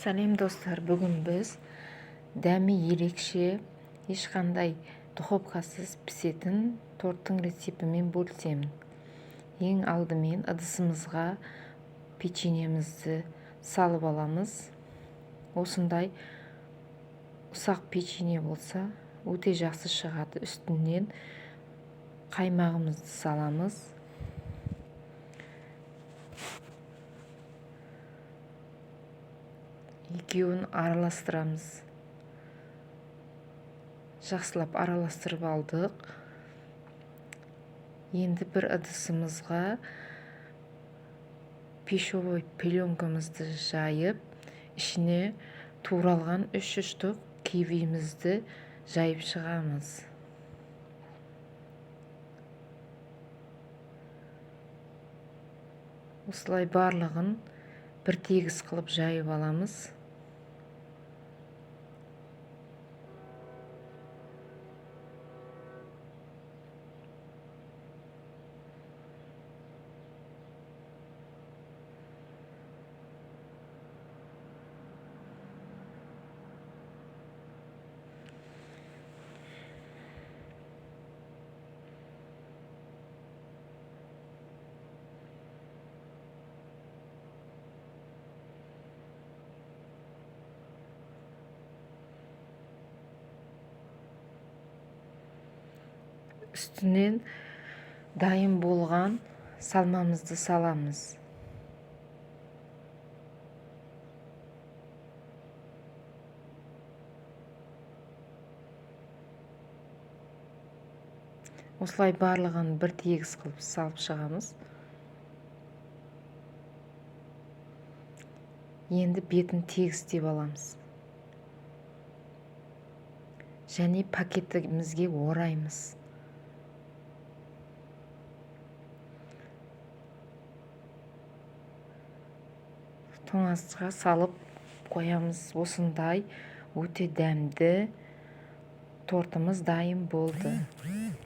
Сәлем достар, бүгін біз дәмі ерекше, ешқандай духовкасыз пісетін торттың рецептімен бөлісемін. Ең алдымен ыдысымызға печеньемізді салып аламыз. Осындай ұсақ печенье болса, өте жақсы шығады. Үстінен қаймағымызды саламыз. Екеуін араластырамыз. Жақсылап араластырып алдық. Енді бір ыдысымызға пищевой пеленкамызды жайып, ішіне туралған 3 штук кивимізді жайып шығамыз. Осылай барлығын бір тегіс қылып жайып аламыз. Үстінен дайын болған салмамызды саламыз. Осылай барлығын бір тегіс қылып салып шығамыз. Енді бетін тегістеп аламыз. Және пакетімізге ораймыз. Тоңазытқыға салып қоямыз. Осындай өте дәмді тортымыз дайын болды.